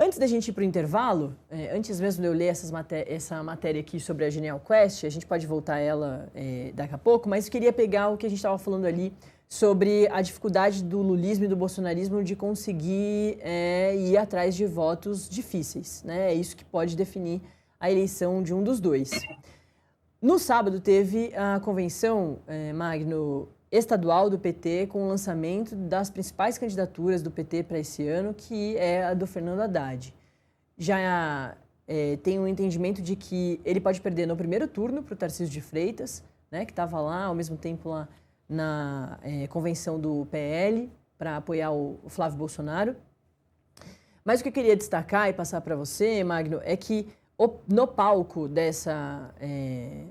Antes da gente ir para o intervalo, antes mesmo de eu ler essa matéria aqui sobre a Genial Quest, a gente pode voltar a ela daqui a pouco, mas eu queria pegar o que a gente estava falando ali sobre a dificuldade do lulismo e do bolsonarismo de conseguir ir atrás de votos difíceis, né? É isso que pode definir a eleição de um dos dois. No sábado teve a convenção, Magno, estadual do PT, com o lançamento das principais candidaturas do PT para esse ano, que é a do Fernando Haddad. Já tem um entendimento de que ele pode perder no primeiro turno para o Tarcísio de Freitas, né, que estava lá ao mesmo tempo lá na convenção do PL para apoiar o Flávio Bolsonaro. Mas o que eu queria destacar e passar para você, Magno, é que no palco dessa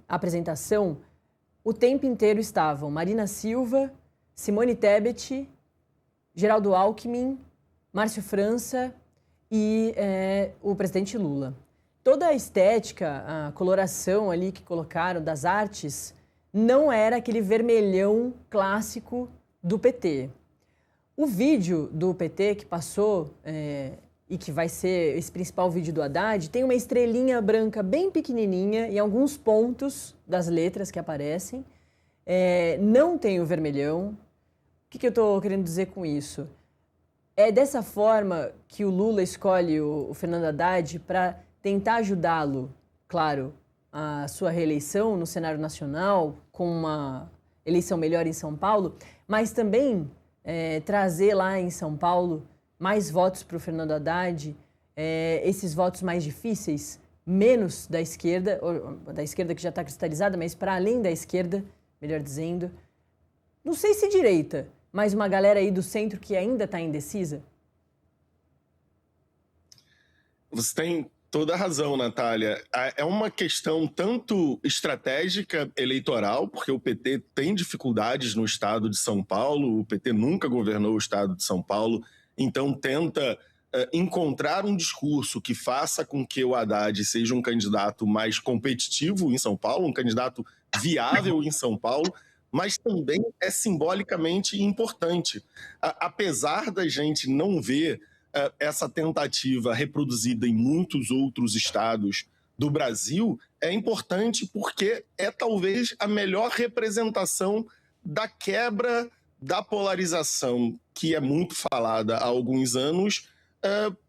apresentação, o tempo inteiro estavam Marina Silva, Simone Tebet, Geraldo Alckmin, Márcio França e o presidente Lula. Toda a estética, a coloração ali que colocaram das artes não era aquele vermelhão clássico do PT. O vídeo do PT que passou e que vai ser esse principal vídeo do Haddad, tem uma estrelinha branca bem pequenininha em alguns pontos das letras que aparecem. Não tem o vermelhão. O que eu estou querendo dizer com isso? É dessa forma que o Lula escolhe o Fernando Haddad para tentar ajudá-lo, claro, a sua reeleição no cenário nacional, com uma eleição melhor em São Paulo, mas também trazer lá em São Paulo mais votos para o Fernando Haddad, esses votos mais difíceis, menos da esquerda que já está cristalizada, mas para além da esquerda, melhor dizendo. Não sei se direita, mas uma galera aí do centro que ainda está indecisa? Você tem toda a razão, Natália. É uma questão tanto estratégica eleitoral, porque o PT tem dificuldades no estado de São Paulo, o PT nunca governou o estado de São Paulo, então tenta encontrar um discurso que faça com que o Haddad seja um candidato mais competitivo em São Paulo, um candidato viável em São Paulo, mas também é simbolicamente importante. Apesar da gente não ver essa tentativa reproduzida em muitos outros estados do Brasil, é importante porque é talvez a melhor representação da quebra da polarização que é muito falada há alguns anos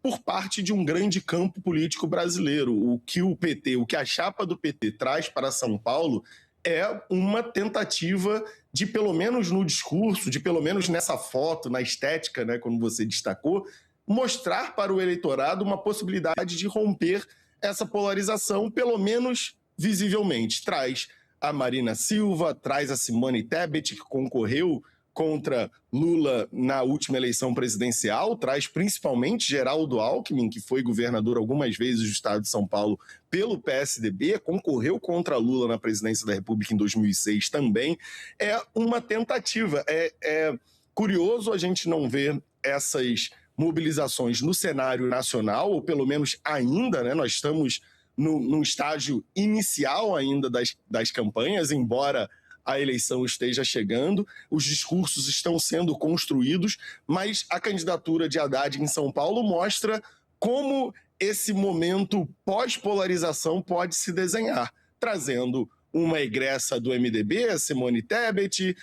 por parte de um grande campo político brasileiro. O que o PT, o que a chapa do PT traz para São Paulo é uma tentativa de, pelo menos no discurso, de pelo menos nessa foto, na estética, né, como você destacou, mostrar para o eleitorado uma possibilidade de romper essa polarização, pelo menos visivelmente. Traz a Marina Silva, traz a Simone Tebet, que concorreu contra Lula na última eleição presidencial, traz principalmente Geraldo Alckmin, que foi governador algumas vezes do estado de São Paulo pelo PSDB, concorreu contra Lula na presidência da República em 2006 também. É uma tentativa. É curioso a gente não ver essas mobilizações no cenário nacional, ou pelo menos ainda, né? Nós estamos num estágio inicial ainda das campanhas, embora a eleição esteja chegando, os discursos estão sendo construídos, mas a candidatura de Haddad em São Paulo mostra como esse momento pós-polarização pode se desenhar, trazendo uma egressa do MDB, a Simone Tebet,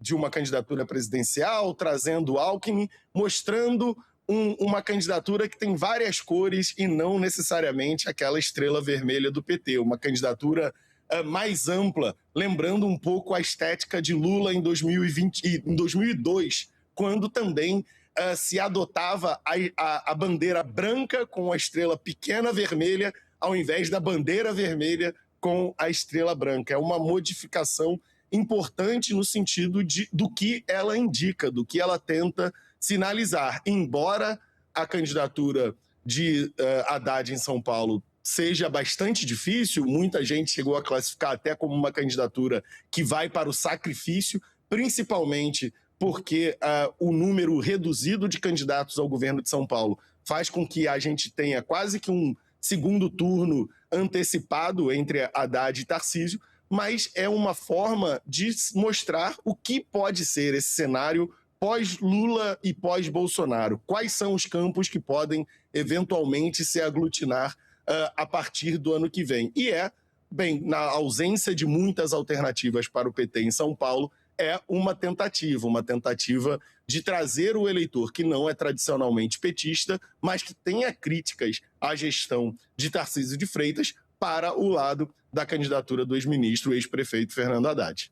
de uma candidatura presidencial, trazendo Alckmin, mostrando uma candidatura que tem várias cores e não necessariamente aquela estrela vermelha do PT, uma candidatura mais ampla, lembrando um pouco a estética de Lula em 2002, quando também se adotava a bandeira branca com a estrela pequena vermelha, ao invés da bandeira vermelha com a estrela branca. É uma modificação importante no sentido do que ela indica, do que ela tenta sinalizar. Embora a candidatura de Haddad em São Paulo seja bastante difícil, muita gente chegou a classificar até como uma candidatura que vai para o sacrifício, principalmente porque o número reduzido de candidatos ao governo de São Paulo faz com que a gente tenha quase que um segundo turno antecipado entre Haddad e Tarcísio, mas é uma forma de mostrar o que pode ser esse cenário pós-Lula e pós-Bolsonaro? Quais são os campos que podem eventualmente se aglutinar a partir do ano que vem? E bem, na ausência de muitas alternativas para o PT em São Paulo, é uma tentativa de trazer o eleitor que não é tradicionalmente petista, mas que tenha críticas à gestão de Tarcísio de Freitas para o lado da candidatura do ex-ministro, ex-prefeito Fernando Haddad.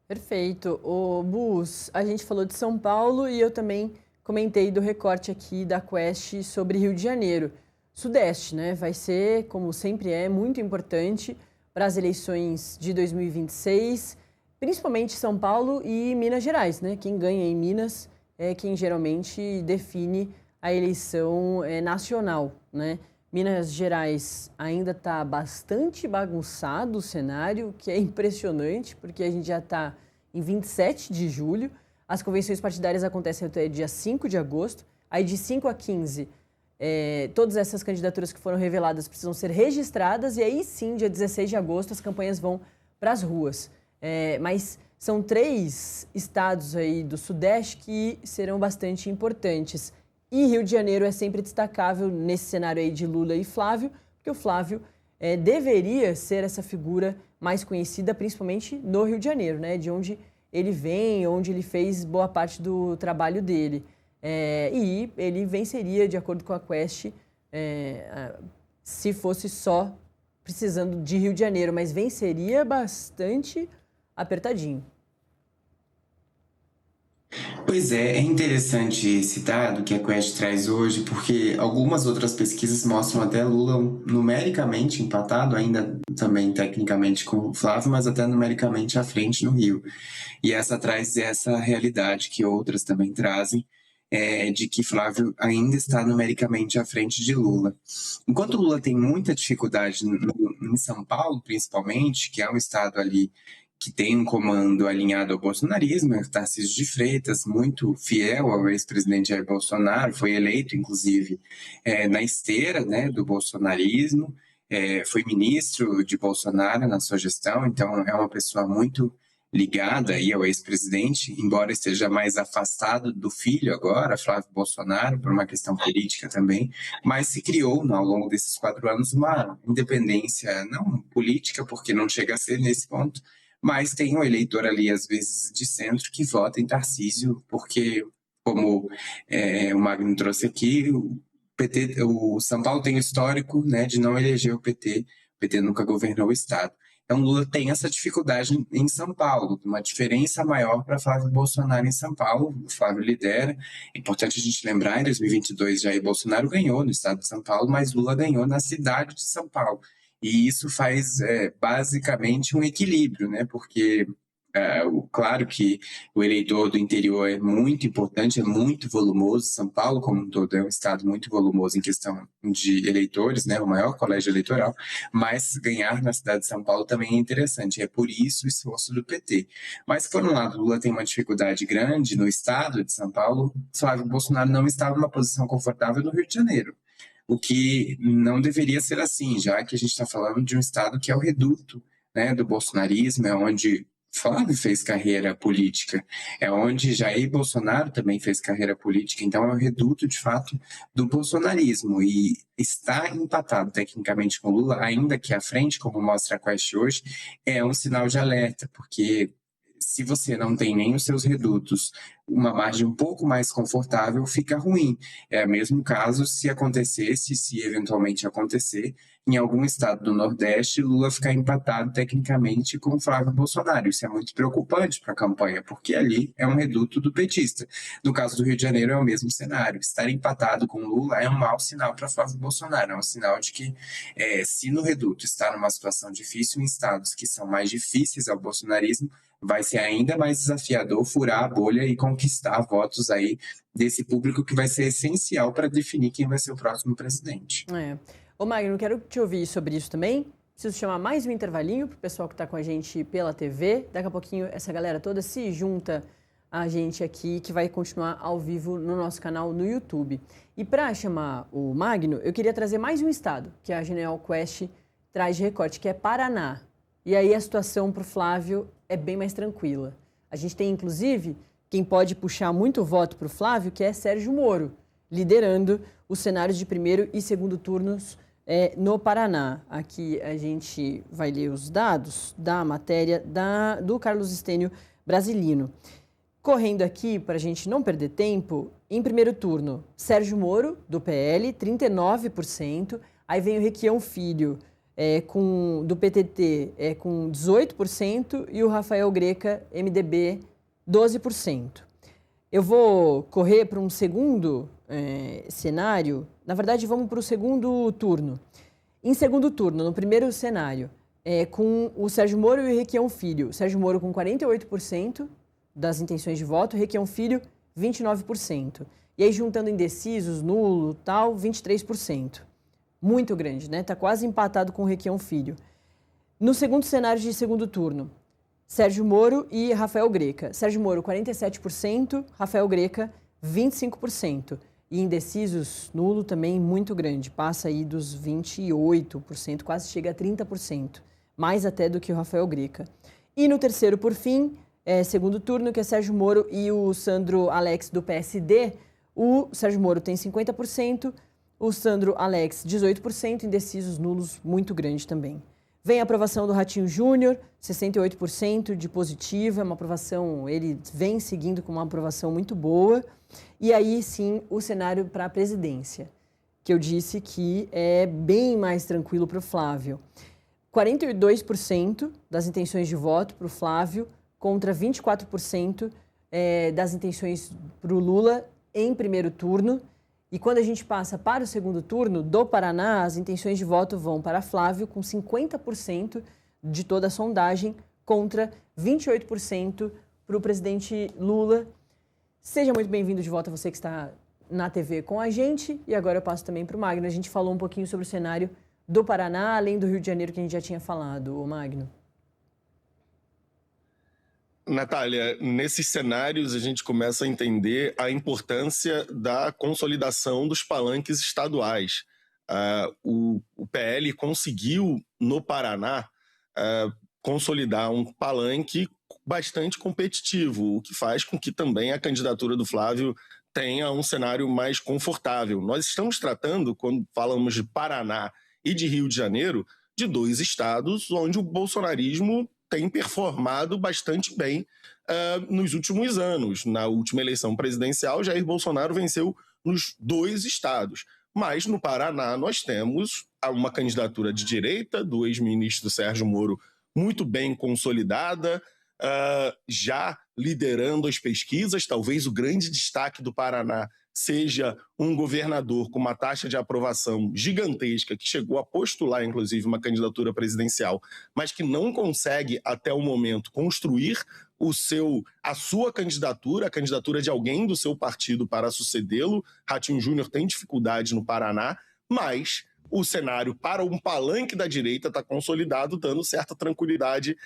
Perfeito. O Bus, a gente falou de São Paulo e eu também comentei do recorte aqui da Quest sobre Rio de Janeiro. Sudeste, né? Vai ser, como sempre muito importante para as eleições de 2026, principalmente São Paulo e Minas Gerais, né? Quem ganha em Minas é quem geralmente define a eleição nacional, né? Minas Gerais ainda está bastante bagunçado o cenário, que é impressionante, porque a gente já está em 27 de julho, as convenções partidárias acontecem até dia 5 de agosto, aí de 5 a 15, todas essas candidaturas que foram reveladas precisam ser registradas, e aí sim, dia 16 de agosto, as campanhas vão para as ruas. Mas são 3 estados aí do Sudeste que serão bastante importantes. E Rio de Janeiro é sempre destacável nesse cenário aí de Lula e Flávio, porque o Flávio deveria ser essa figura mais conhecida, principalmente no Rio de Janeiro, né? De onde ele vem, onde ele fez boa parte do trabalho dele. E ele venceria, de acordo com a Quest, se fosse só precisando de Rio de Janeiro, mas venceria bastante apertadinho. Pois é interessante citar do que a Quest traz hoje, porque algumas outras pesquisas mostram até Lula numericamente empatado, ainda também tecnicamente com o Flávio, mas até numericamente à frente no Rio. E essa traz essa realidade que outras também trazem, de que Flávio ainda está numericamente à frente de Lula. Enquanto Lula tem muita dificuldade em São Paulo, principalmente, que é um estado ali que tem um comando alinhado ao bolsonarismo, Tarcísio de Freitas, muito fiel ao ex-presidente Jair Bolsonaro, foi eleito, inclusive, na esteira, né, do bolsonarismo, foi ministro de Bolsonaro na sua gestão, então é uma pessoa muito ligada aí ao ex-presidente, embora esteja mais afastado do filho agora, Flávio Bolsonaro, por uma questão política também, mas se criou ao longo desses 4 anos uma independência, não política, porque não chega a ser nesse ponto, mas tem um eleitor ali, às vezes, de centro, que vota em Tarcísio, porque, como o Magno trouxe aqui, o São Paulo tem o histórico, né, de não eleger o PT nunca governou o Estado. Então, Lula tem essa dificuldade em São Paulo, uma diferença maior para Flávio Bolsonaro em São Paulo. O Flávio lidera. É importante a gente lembrar, em 2022, Jair Bolsonaro ganhou no estado de São Paulo, mas Lula ganhou na cidade de São Paulo. E isso faz basicamente um equilíbrio, né? Porque, claro que o eleitor do interior é muito importante, é muito volumoso. São Paulo, como um todo, é um estado muito volumoso em questão de eleitores, né? O maior colégio eleitoral. Mas ganhar na cidade de São Paulo também é interessante. É por isso o esforço do PT. Mas, por um lado, Lula tem uma dificuldade grande no estado de São Paulo. Flávio Bolsonaro não estava numa posição confortável no Rio de Janeiro. O que não deveria ser assim, já que a gente está falando de um estado que é o reduto, né, do bolsonarismo, é onde Flávio fez carreira política, é onde Jair Bolsonaro também fez carreira política, então é o reduto, de fato, do bolsonarismo. E está empatado tecnicamente com Lula, ainda que à frente, como mostra a Quest hoje, é um sinal de alerta, porque se você não tem nem os seus redutos, uma margem um pouco mais confortável, fica ruim. É o mesmo caso se acontecesse, se eventualmente acontecer, em algum estado do Nordeste, Lula ficar empatado tecnicamente com Flávio Bolsonaro. Isso é muito preocupante para a campanha, porque ali é um reduto do petista. No caso do Rio de Janeiro é o mesmo cenário. Estar empatado com Lula é um mau sinal para Flávio Bolsonaro, é um sinal de que se no reduto está numa situação difícil em estados que são mais difíceis ao bolsonarismo, vai ser ainda mais desafiador furar a bolha e conquistar votos aí desse público que vai ser essencial para definir quem vai ser o próximo presidente. Ô Magno, quero te ouvir sobre isso também. Preciso chamar mais um intervalinho para o pessoal que está com a gente pela TV. Daqui a pouquinho essa galera toda se junta a gente aqui, que vai continuar ao vivo no nosso canal no YouTube. E para chamar o Magno, eu queria trazer mais um estado que a Genial Quest traz de recorte, que é Paraná. E aí a situação para o Flávio é bem mais tranquila. A gente tem, inclusive, quem pode puxar muito voto para o Flávio, que é Sérgio Moro, liderando os cenários de primeiro e segundo turnos no Paraná. Aqui a gente vai ler os dados da matéria do Carlos Estênio Brasilino. Correndo aqui, para a gente não perder tempo, em primeiro turno, Sérgio Moro, do PL, 39%. Aí vem o Requião Filho, do PTT, com 18%. E o Rafael Greca, MDB, 12%. Eu vou correr para um segundo cenário. Na verdade, vamos para o segundo turno. Em segundo turno, no primeiro cenário, com o Sérgio Moro e o Requião Filho. Sérgio Moro com 48% das intenções de voto, Requião Filho, 29%. E aí, juntando indecisos, nulo, tal, 23%. Muito grande, né? Está quase empatado com o Requião Filho. No segundo cenário de segundo turno, Sérgio Moro e Rafael Greca. Sérgio Moro, 47%, Rafael Greca, 25%. E indecisos, nulo também muito grande, passa aí dos 28%, quase chega a 30%, mais até do que o Rafael Greca. E no terceiro, por fim, segundo turno, que é Sérgio Moro e o Sandro Alex do PSD, o Sérgio Moro tem 50%, o Sandro Alex 18%, indecisos, nulos, muito grande também. Vem a aprovação do Ratinho Júnior, 68% de positivo, é uma aprovação, ele vem seguindo com uma aprovação muito boa. E aí, sim, o cenário para a presidência, que eu disse que é bem mais tranquilo para o Flávio. 42% das intenções de voto para o Flávio, contra 24% das intenções para o Lula em primeiro turno. E quando a gente passa para o segundo turno, do Paraná, as intenções de voto vão para Flávio, com 50% de toda a sondagem, contra 28% para o presidente Lula. Seja muito bem-vindo de volta, você que está na TV com a gente. E agora eu passo também para o Magno. A gente falou um pouquinho sobre o cenário do Paraná, além do Rio de Janeiro, que a gente já tinha falado, o Magno. Natália, nesses cenários a gente começa a entender a importância da consolidação dos palanques estaduais. O PL conseguiu, no Paraná, consolidar um palanque bastante competitivo, o que faz com que também a candidatura do Flávio tenha um cenário mais confortável. Nós estamos tratando, quando falamos de Paraná e de Rio de Janeiro, de dois estados onde o bolsonarismo tem performado bastante bem nos últimos anos. Na última eleição presidencial, Jair Bolsonaro venceu nos dois estados. Mas no Paraná nós temos uma candidatura de direita do ex-ministro Sérgio Moro muito bem consolidada, já liderando as pesquisas. Talvez o grande destaque do Paraná seja um governador com uma taxa de aprovação gigantesca, que chegou a postular, inclusive, uma candidatura presidencial, mas que não consegue, até o momento, construir a sua candidatura, a candidatura de alguém do seu partido para sucedê-lo. Ratinho Júnior tem dificuldade no Paraná, mas o cenário para um palanque da direita está consolidado, dando certa tranquilidade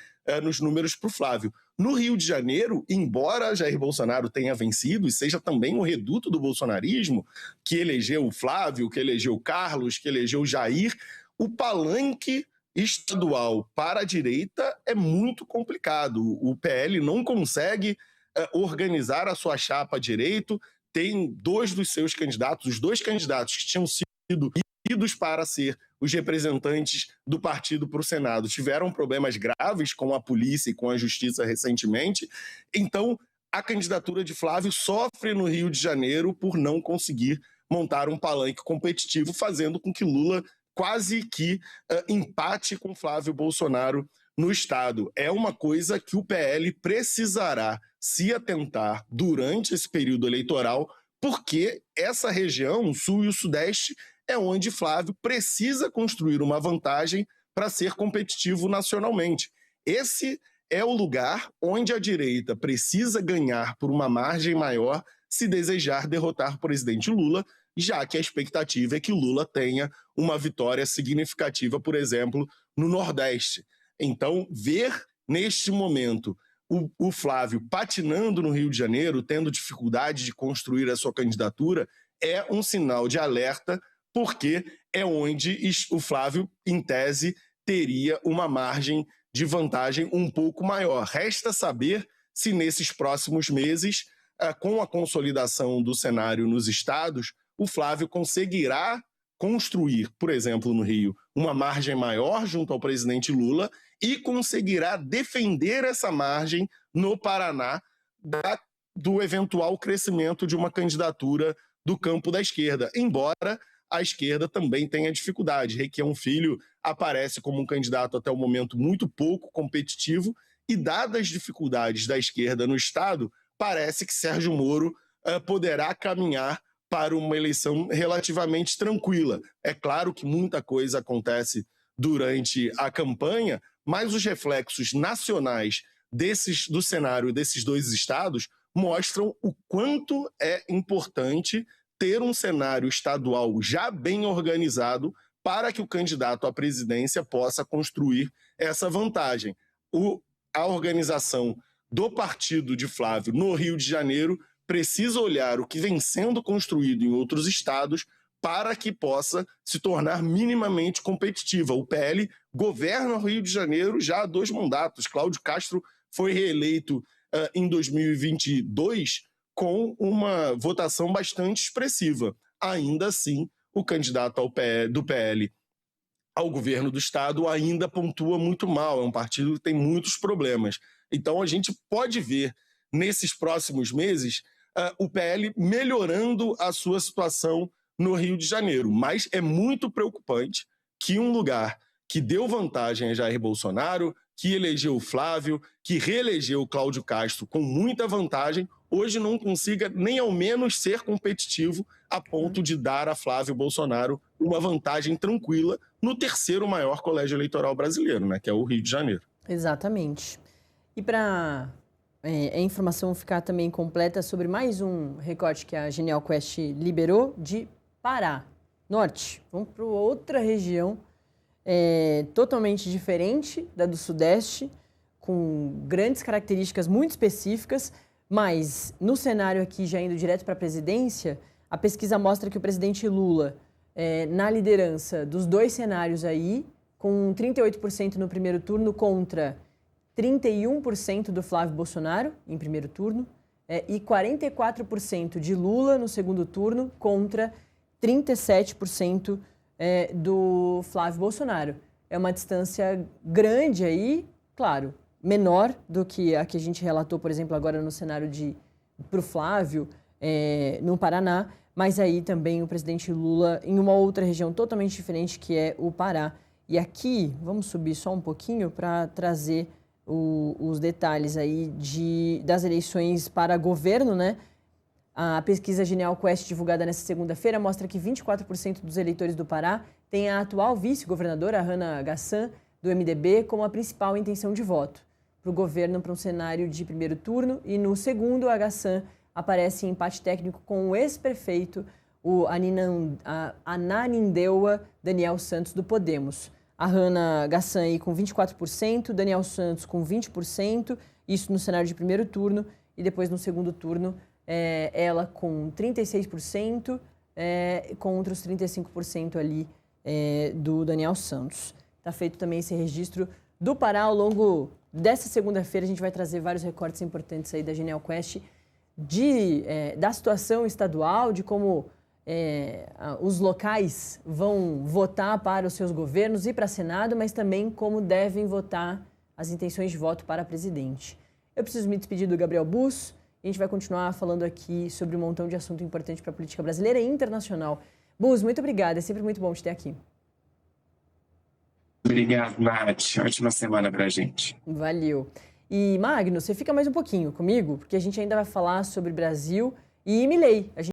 nos números para o Flávio. No Rio de Janeiro, embora Jair Bolsonaro tenha vencido e seja também o reduto do bolsonarismo, que elegeu o Flávio, que elegeu o Carlos, que elegeu o Jair, o palanque estadual para a direita é muito complicado. O PL não consegue organizar a sua chapa direito, tem dois dos seus candidatos, os dois candidatos que tinham sido para ser os representantes do partido para o Senado tiveram problemas graves com a polícia e com a justiça recentemente. Então, a candidatura de Flávio sofre no Rio de Janeiro por não conseguir montar um palanque competitivo, fazendo com que Lula quase que empate com Flávio Bolsonaro no estado. É uma coisa que o PL precisará se atentar durante esse período eleitoral, porque essa região, o Sul e o Sudeste, é onde Flávio precisa construir uma vantagem para ser competitivo nacionalmente. Esse é o lugar onde a direita precisa ganhar por uma margem maior se desejar derrotar o presidente Lula, já que a expectativa é que Lula tenha uma vitória significativa, por exemplo, no Nordeste. Então, ver neste momento o Flávio patinando no Rio de Janeiro, tendo dificuldade de construir a sua candidatura, é um sinal de alerta, porque é onde o Flávio, em tese, teria uma margem de vantagem um pouco maior. Resta saber se nesses próximos meses com a consolidação do cenário nos estados, o Flávio conseguirá construir, por exemplo, no Rio, uma margem maior junto ao presidente Lula e conseguirá defender essa margem no Paraná do eventual crescimento de uma candidatura do campo da esquerda, embora a esquerda também tenha dificuldade. Requião Filho aparece como um candidato até o momento muito pouco competitivo e, dadas as dificuldades da esquerda no Estado, parece que Sérgio Moro poderá caminhar para uma eleição relativamente tranquila. É claro que muita coisa acontece durante a campanha, mas os reflexos nacionais do cenário desses dois estados mostram o quanto é importante ter um cenário estadual já bem organizado para que o candidato à presidência possa construir essa vantagem. A organização do partido de Flávio no Rio de Janeiro precisa olhar o que vem sendo construído em outros estados para que possa se tornar minimamente competitiva. O PL governa o Rio de Janeiro já há 2 mandatos. Cláudio Castro foi reeleito em 2022 com uma votação bastante expressiva. Ainda assim, o candidato do PL ao governo do estado ainda pontua muito mal. É um partido que tem muitos problemas. Então, a gente pode ver, nesses próximos meses, o PL melhorando a sua situação no Rio de Janeiro. Mas é muito preocupante que um lugar que deu vantagem a Jair Bolsonaro, que elegeu o Flávio, que reelegeu o Cláudio Castro com muita vantagem, hoje não consiga nem ao menos ser competitivo a ponto de dar a Flávio Bolsonaro uma vantagem tranquila no 3º maior colégio eleitoral brasileiro, né, que é o Rio de Janeiro. Exatamente. E para a informação ficar também completa sobre mais um recorte que a Genial Quest liberou de Pará, Norte. Vamos para outra região totalmente diferente da do Sudeste, com grandes características muito específicas, mas no cenário aqui, já indo direto para a presidência, a pesquisa mostra que o presidente Lula, na liderança dos 2 cenários aí, com 38% no primeiro turno contra 31% do Flávio Bolsonaro em primeiro turno e 44% de Lula no segundo turno contra 37% do Flávio Bolsonaro. É uma distância grande aí, claro, menor do que a que a gente relatou, por exemplo, agora no cenário para o Flávio, no Paraná, mas aí também o presidente Lula em uma outra região totalmente diferente, que é o Pará. E aqui, vamos subir só um pouquinho para trazer os detalhes aí das eleições para governo, né? A pesquisa Genial Quest, divulgada nesta segunda-feira, mostra que 24% dos eleitores do Pará têm a atual vice-governadora, Hanna Gassan, do MDB, como a principal intenção de voto para o governo, para um cenário de primeiro turno. E no segundo, a Gassan aparece em empate técnico com o ex-prefeito, o Ananindeua Daniel Santos, do Podemos. A Hanna Gassan aí com 24%, Daniel Santos com 20%, isso no cenário de primeiro turno, e depois no segundo turno, ela com 36%, contra os 35% ali do Daniel Santos. Está feito também esse registro do Pará. Ao longo dessa segunda-feira, a gente vai trazer vários recortes importantes aí da Genial Quest da situação estadual, de como os locais vão votar para os seus governos e para Senado, mas também como devem votar as intenções de voto para presidente. Eu preciso me despedir do Gabriel Bus. A gente vai continuar falando aqui sobre um montão de assunto importante para a política brasileira e internacional. Bus, muito obrigada. É sempre muito bom te ter aqui. Obrigado, Nath. Ótima semana pra gente. Valeu. E, Magno, você fica mais um pouquinho comigo, porque a gente ainda vai falar sobre Brasil e Milei.